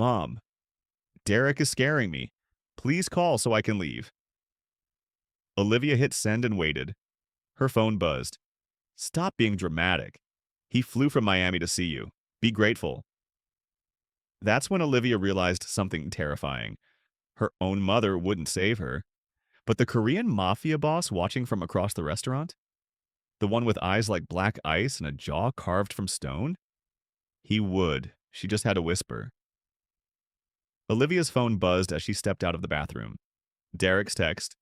Mom, Derek is scaring me. Please call so I can leave. Olivia hit send and waited. Her phone buzzed. Stop being dramatic. He flew from Miami to see you. Be grateful. That's when Olivia realized something terrifying. Her own mother wouldn't save her. But the Korean Mafia boss watching from across the restaurant? The one with eyes like black ice and a jaw carved from stone? He would. She just had to whisper. Olivia's phone buzzed as she stepped out of the bathroom. Derek's text.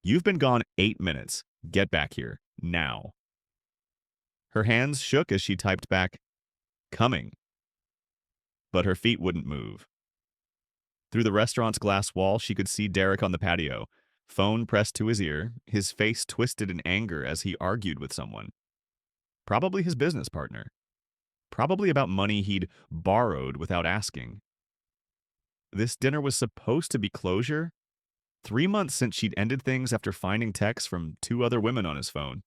You've been gone 8 minutes. Get back here. Now. Her hands shook as she typed back, coming. But her feet wouldn't move. Through the restaurant's glass wall, she could see Derek on the patio, phone pressed to his ear, his face twisted in anger as he argued with someone. Probably his business partner. Probably about money he'd borrowed without asking. This dinner was supposed to be closure. 3 months since she'd ended things after finding texts from 2 other women on his phone.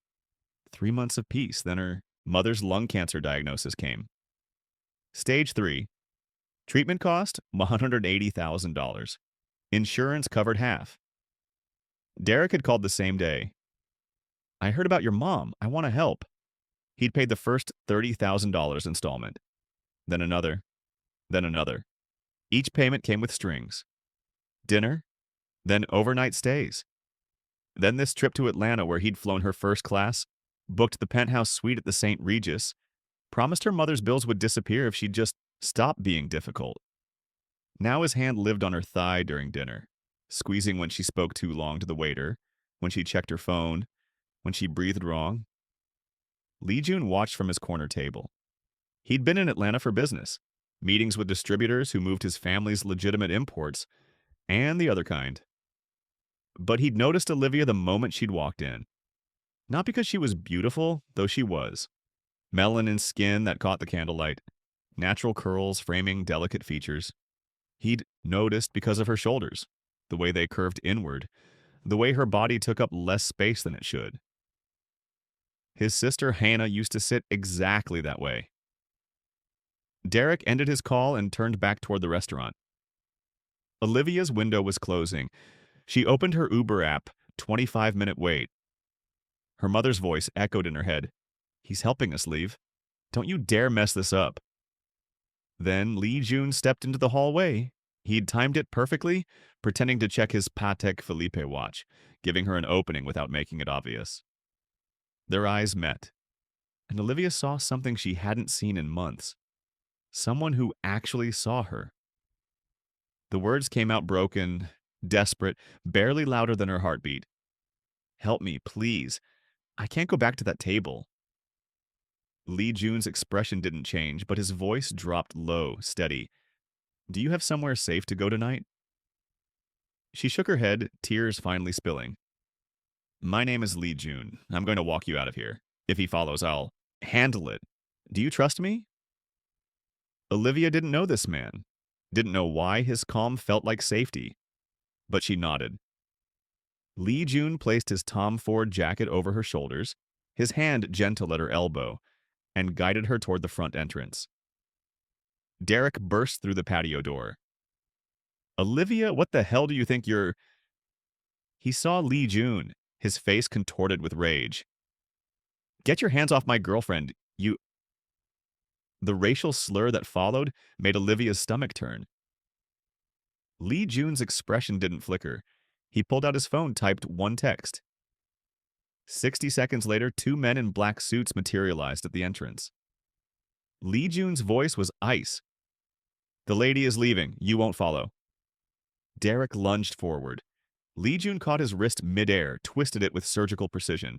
3 months of peace, then her mother's lung cancer diagnosis came. Stage 3. Treatment cost, $180,000. Insurance covered half. Derek had called the same day. I heard about your mom. I want to help. He'd paid the first $30,000 installment. Then another. Then another. Each payment came with strings. Dinner, then overnight stays. Then this trip to Atlanta where he'd flown her first class, booked the penthouse suite at the St. Regis, promised her mother's bills would disappear if she'd just stop being difficult. Now his hand lived on her thigh during dinner, squeezing when she spoke too long to the waiter, when she checked her phone, when she breathed wrong. Lee Jun watched from his corner table. He'd been in Atlanta for business, meetings with distributors who moved his family's legitimate imports, and the other kind. But he'd noticed Olivia the moment she'd walked in. Not because she was beautiful, though she was. Melanin skin that caught the candlelight, natural curls framing delicate features. He'd noticed because of her shoulders, the way they curved inward, the way her body took up less space than it should. His sister Hannah used to sit exactly that way. Derek ended his call and turned back toward the restaurant. Olivia's window was closing. She opened her Uber app, 25-minute wait. Her mother's voice echoed in her head. He's helping us leave. Don't you dare mess this up. Then Lee Jun stepped into the hallway. He'd timed it perfectly, pretending to check his Patek Philippe watch, giving her an opening without making it obvious. Their eyes met, and Olivia saw something she hadn't seen in months. Someone who actually saw her. The words came out broken, desperate, barely louder than her heartbeat. Help me, please. I can't go back to that table. Lee Jun's expression didn't change, but his voice dropped low, steady. Do you have somewhere safe to go tonight? She shook her head, tears finally spilling. My name is Lee Jun. I'm going to walk you out of here. If he follows, I'll handle it. Do you trust me? Olivia didn't know this man. Didn't know why his calm felt like safety. But she nodded. Lee Jun placed his Tom Ford jacket over her shoulders, his hand gentle at her elbow, and guided her toward the front entrance. Derek burst through the patio door. Olivia, what the hell do you think you're... He saw Lee Jun, his face contorted with rage. Get your hands off my girlfriend, you... The racial slur that followed made Olivia's stomach turn. Lee Jun's expression didn't flicker. He pulled out his phone, typed one text. 60 seconds later, 2 men in black suits materialized at the entrance. Lee Jun's voice was ice. The lady is leaving. You won't follow. Derek lunged forward. Lee Jun caught his wrist midair, twisted it with surgical precision.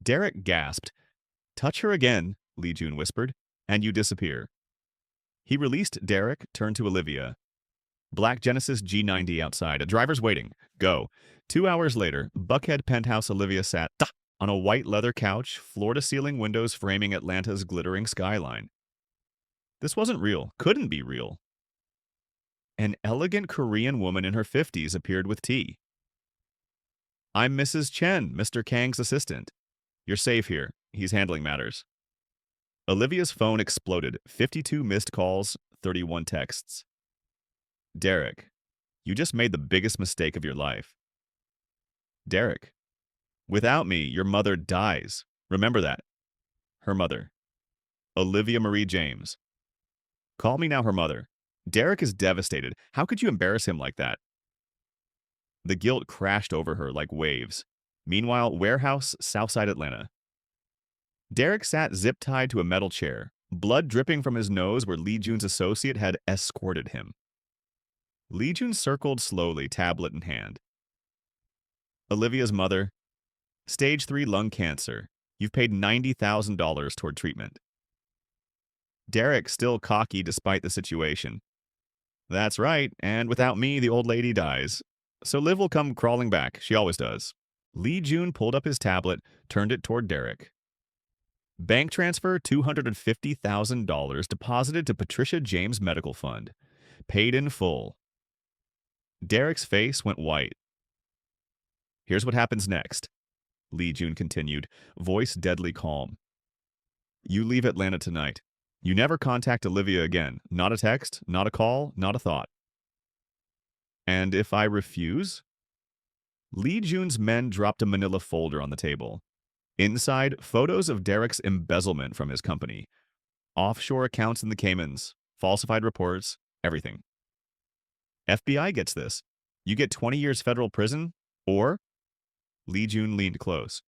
Derek gasped. Touch her again, Lee Jun whispered, and you disappear. He released Derek, turned to Olivia. Black Genesis G90 outside. A driver's waiting. Go. 2 hours later, Buckhead penthouse Olivia sat on a white leather couch, floor-to-ceiling windows framing Atlanta's glittering skyline. This wasn't real. Couldn't be real. An elegant Korean woman in her 50s appeared with tea. I'm Mrs. Chen, Mr. Kang's assistant. You're safe here. He's handling matters. Olivia's phone exploded. 52 missed calls, 31 texts. Derek, you just made the biggest mistake of your life. Derek, without me, your mother dies. Remember that. Her mother, Olivia Marie James. Call me now her mother. Derek is devastated. How could you embarrass him like that? The guilt crashed over her like waves. Meanwhile, warehouse, Southside Atlanta. Derek sat zip-tied to a metal chair, blood dripping from his nose where Lee Jun's associate had escorted him. Lee Jun circled slowly, tablet in hand. Olivia's mother, stage 3 lung cancer. You've paid $90,000 toward treatment. Derek, still cocky despite the situation. That's right, and without me, the old lady dies. So Liv will come crawling back. She always does. Lee Jun pulled up his tablet, turned it toward Derek. Bank transfer $250,000 deposited to Patricia James Medical Fund. Paid in full. Derek's face went white. Here's what happens next, Lee Jun continued, voice deadly calm. You leave Atlanta tonight. You never contact Olivia again. Not a text, not a call, not a thought. And if I refuse? Lee Jun's men dropped a manila folder on the table. Inside, photos of Derek's embezzlement from his company. Offshore accounts in the Caymans, falsified reports, everything. FBI gets this. You get 20 years federal prison, or... Lee Jun leaned close.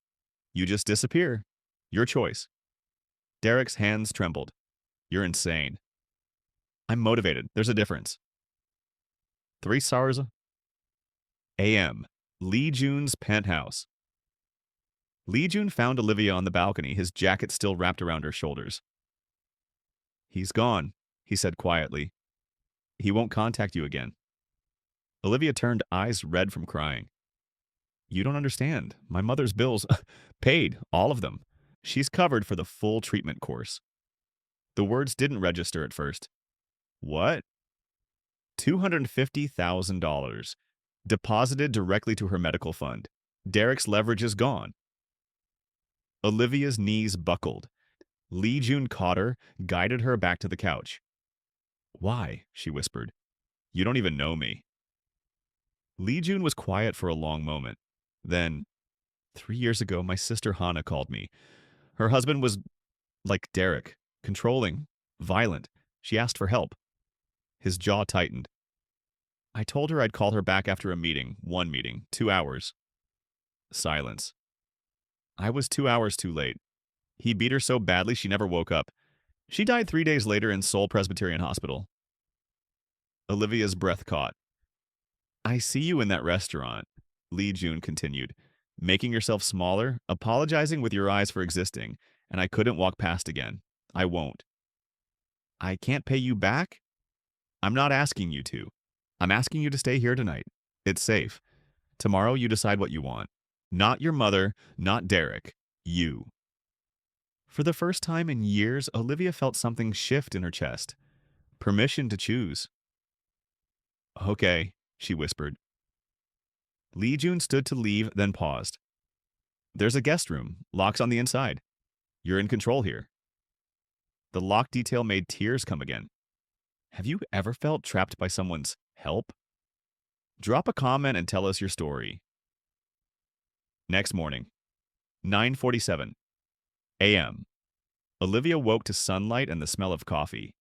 You just disappear. Your choice. Derek's hands trembled. You're insane. I'm motivated. There's a difference. 3 stars a.m. Lee Jun's penthouse. Lee Jun found Olivia on the balcony, his jacket still wrapped around her shoulders. He's gone, he said quietly. He won't contact you again. Olivia turned, eyes red from crying. You don't understand. My mother's bills, paid, all of them. She's covered for the full treatment course. The words didn't register at first. What? $250,000. Deposited directly to her medical fund. Derek's leverage is gone. Olivia's knees buckled. Lee Jun caught her, guided her back to the couch. Why? She whispered. You don't even know me. Lee Jun was quiet for a long moment. Then, 3 years ago, my sister Hannah called me. Her husband was like Derek, controlling, violent. She asked for help. His jaw tightened. I told her I'd call her back after a meeting, 1 meeting, 2 hours. Silence. I was 2 hours too late. He beat her so badly she never woke up. She died 3 days later in Seoul Presbyterian Hospital. Olivia's breath caught. I see you in that restaurant, Lee Jun continued, making yourself smaller, apologizing with your eyes for existing, and I couldn't walk past again. I won't. I can't pay you back? I'm not asking you to. I'm asking you to stay here tonight. It's safe. Tomorrow you decide what you want. Not your mother, not Derek. You. For the first time in years, Olivia felt something shift in her chest. Permission to choose. Okay, she whispered. Lee Jun stood to leave, then paused. There's a guest room. Locks on the inside. You're in control here. The lock detail made tears come again. Have you ever felt trapped by someone's help? Drop a comment and tell us your story. Next morning, 9:47 a.m. Olivia woke to sunlight and the smell of coffee.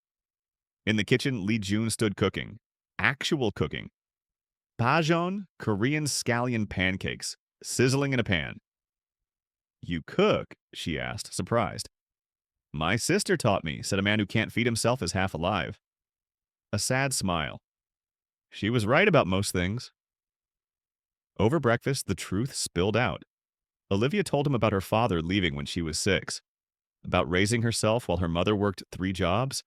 In the kitchen, Lee Jun stood cooking. Actual cooking. Pajeon, Korean scallion pancakes, sizzling in a pan. You cook? She asked, surprised. My sister taught me, said a man who can't feed himself is half alive. A sad smile. She was right about most things. Over breakfast, the truth spilled out. Olivia told him about her father leaving when she was 6, about raising herself while her mother worked 3 jobs,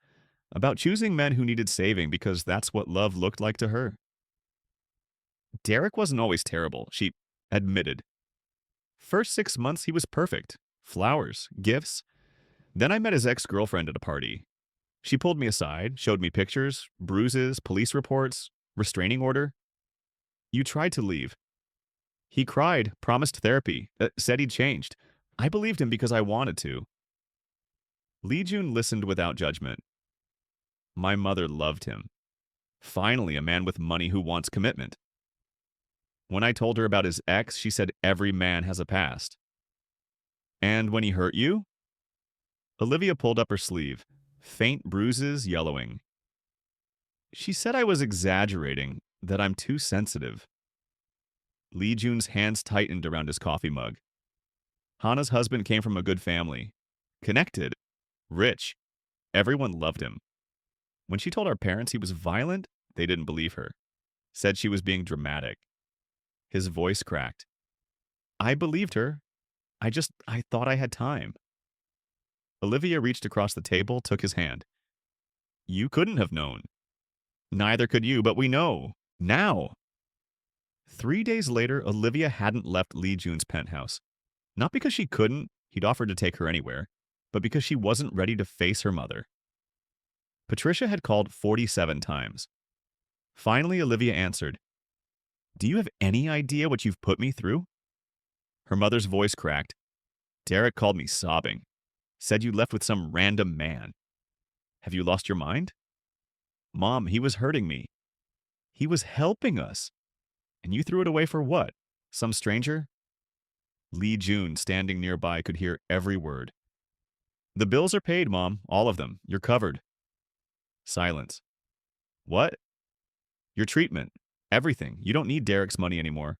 about choosing men who needed saving because that's what love looked like to her. Derek wasn't always terrible, she admitted. First 6 months, he was perfect. Flowers, gifts. Then I met his ex-girlfriend at a party. She pulled me aside, showed me pictures, bruises, police reports, restraining order. You tried to leave. He cried, promised therapy, said he'd changed. I believed him because I wanted to. Lee Jun listened without judgment. My mother loved him. Finally, a man with money who wants commitment. When I told her about his ex, she said every man has a past. And when he hurt you? Olivia pulled up her sleeve, faint bruises yellowing. She said I was exaggerating, that I'm too sensitive. Lee Jun's hands tightened around his coffee mug. Hana's husband came from a good family. Connected. Rich. Everyone loved him. When she told our parents he was violent, they didn't believe her. Said she was being dramatic. His voice cracked. I believed her. I thought I had time. Olivia reached across the table, took his hand. You couldn't have known. Neither could you, but we know. Now. 3 days later, Olivia hadn't left Lee Jun's penthouse. Not because she couldn't, he'd offered to take her anywhere, but because she wasn't ready to face her mother. Patricia had called 47 times. Finally, Olivia answered. Do you have any idea what you've put me through? Her mother's voice cracked. Derek called me sobbing. Said you left with some random man. Have you lost your mind? Mom, he was hurting me. He was helping us. And you threw it away for what? Some stranger? Lee Jun, standing nearby, could hear every word. The bills are paid, Mom. All of them. You're covered. Silence. What? Your treatment. Everything. You don't need Derek's money anymore.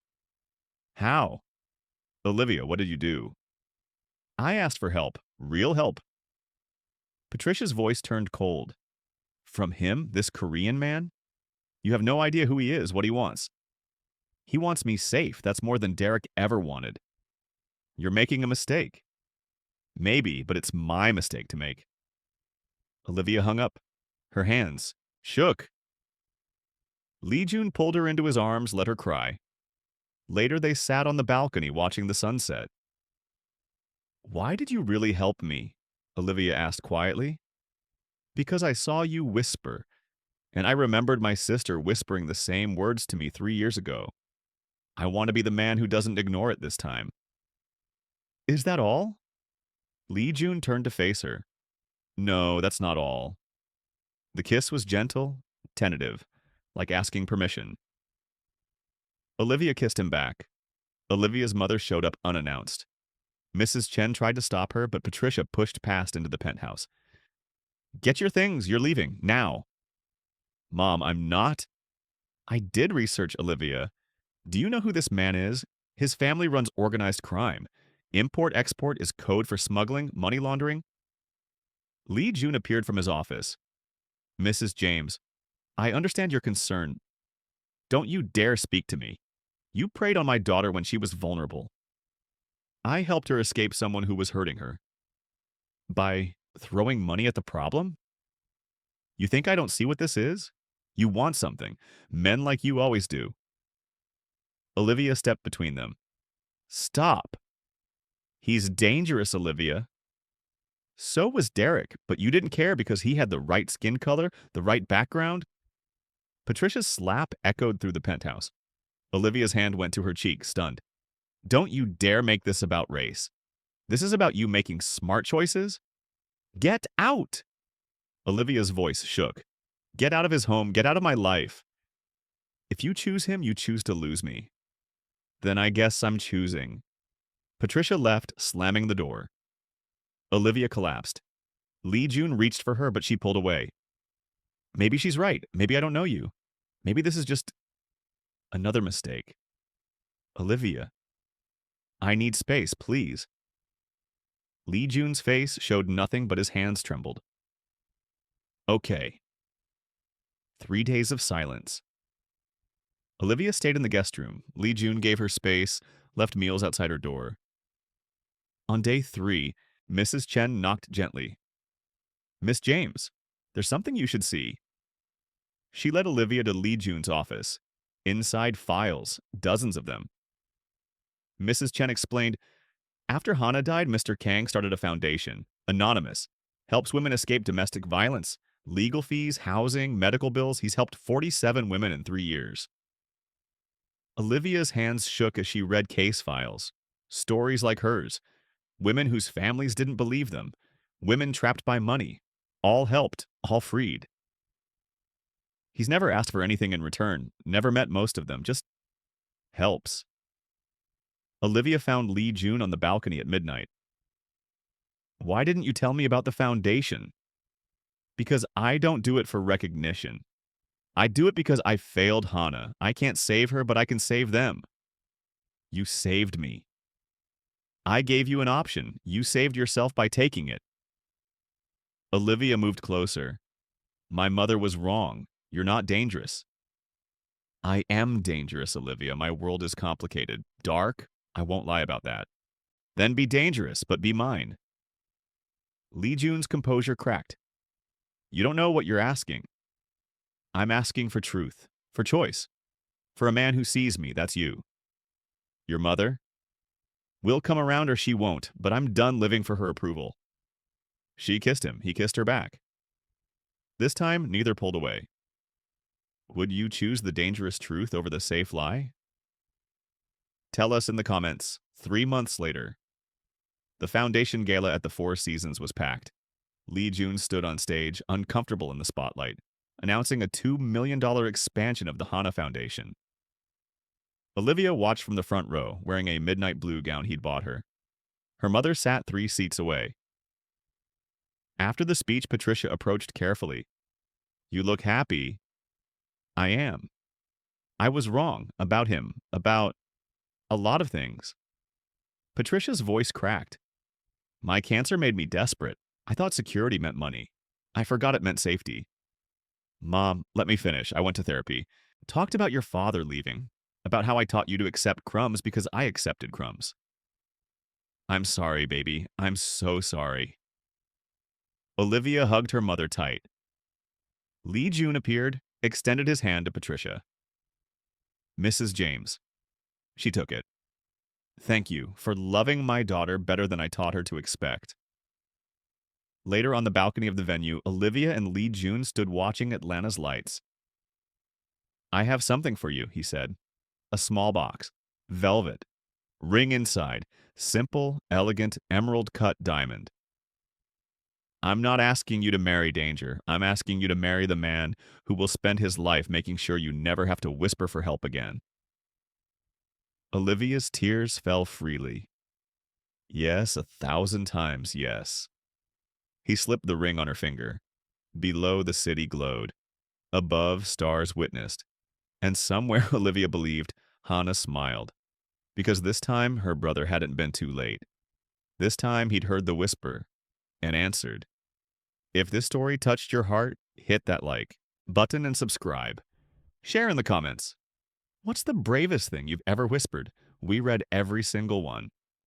How? Olivia, what did you do? I asked for help. Real help. Patricia's voice turned cold. From him, this Korean man? You have no idea who he is, what he wants. He wants me safe. That's more than Derek ever wanted. You're making a mistake. Maybe, but it's my mistake to make. Olivia hung up. Her hands shook. Lee Jun pulled her into his arms, let her cry. Later, they sat on the balcony watching the sunset. Why did you really help me? Olivia asked quietly. Because I saw you whisper, and I remembered my sister whispering the same words to me 3 years ago. I want to be the man who doesn't ignore it this time. Is that all? Lee Jun turned to face her. No, that's not all. The kiss was gentle, tentative, like asking permission. Olivia kissed him back. Olivia's mother showed up unannounced. Mrs. Chen tried to stop her, but Patricia pushed past into the penthouse. Get your things, you're leaving, now. Mom, I'm not. I did research Olivia. Do you know who this man is? His family runs organized crime. Import-export is code for smuggling, money laundering. Lee Jun appeared from his office. Mrs. James, I understand your concern. Don't you dare speak to me. You preyed on my daughter when she was vulnerable. I helped her escape someone who was hurting her. By throwing money at the problem? You think I don't see what this is? You want something. Men like you always do. Olivia stepped between them. Stop. He's dangerous, Olivia. So was Derek, but you didn't care because he had the right skin color, the right background? Patricia's slap echoed through the penthouse. Olivia's hand went to her cheek, stunned. Don't you dare make this about race. This is about you making smart choices. Get out! Olivia's voice shook. Get out of his home, get out of my life. If you choose him, you choose to lose me. Then I guess I'm choosing. Patricia left, slamming the door. Olivia collapsed. Lee Jun reached for her, but she pulled away. Maybe she's right. Maybe I don't know you. Maybe this is just another mistake. Olivia. I need space, please. Lee Jun's face showed nothing but his hands trembled. Okay. 3 days of silence. Olivia stayed in the guest room. Lee Jun gave her space, left meals outside her door. On day 3, Mrs. Chen knocked gently. Miss James, there's something you should see. She led Olivia to Lee Jun's office. Inside files, dozens of them. Mrs. Chen explained, after Hana died, Mr. Kang started a foundation, anonymous, helps women escape domestic violence, legal fees, housing, medical bills. He's helped 47 women in 3 years. Olivia's hands shook as she read case files. Stories like hers. Women whose families didn't believe them. Women trapped by money. All helped, all freed. He's never asked for anything in return, never met most of them, just helps. Olivia found Lee Jun on the balcony at midnight. Why didn't you tell me about the foundation? Because I don't do it for recognition. I do it because I failed Hana. I can't save her, but I can save them. You saved me. I gave you an option. You saved yourself by taking it. Olivia moved closer. My mother was wrong. You're not dangerous. I am dangerous, Olivia. My world is complicated. Dark? I won't lie about that. Then be dangerous, but be mine. Lee Jun's composure cracked. You don't know what you're asking. I'm asking for truth, for choice, for a man who sees me, that's you. Your mother? We'll come around or she won't, but I'm done living for her approval. She kissed him, he kissed her back. This time, neither pulled away. Would you choose the dangerous truth over the safe lie? Tell us in the comments. 3 months later. The foundation gala at the Four Seasons was packed. Lee Jun stood on stage, uncomfortable in the spotlight, announcing a $2 million expansion of the Hana Foundation. Olivia watched from the front row, wearing a midnight blue gown he'd bought her. Her mother sat 3 seats away. After the speech, Patricia approached carefully. You look happy. I am. I was wrong about him, about a lot of things. Patricia's voice cracked. My cancer made me desperate. I thought security meant money. I forgot it meant safety. Mom, let me finish. I went to therapy. Talked about your father leaving, about how I taught you to accept crumbs because I accepted crumbs. I'm sorry, baby. I'm so sorry. Olivia hugged her mother tight. Lee Jun appeared, extended his hand to Patricia. Mrs. James. She took it. Thank you for loving my daughter better than I taught her to expect. Later on the balcony of the venue, Olivia and Lee Jun stood watching Atlanta's lights. I have something for you, he said. A small box. Velvet. Ring inside. Simple, elegant, emerald-cut diamond. I'm not asking you to marry danger. I'm asking you to marry the man who will spend his life making sure you never have to whisper for help again. Olivia's tears fell freely. Yes, 1,000 times yes. He slipped the ring on her finger. Below, the city glowed. Above, stars witnessed. And somewhere, Olivia believed, Hana smiled. Because this time, her brother hadn't been too late. This time, he'd heard the whisper and answered. If this story touched your heart, hit that like button and subscribe. Share in the comments. What's the bravest thing you've ever whispered? We read every single one.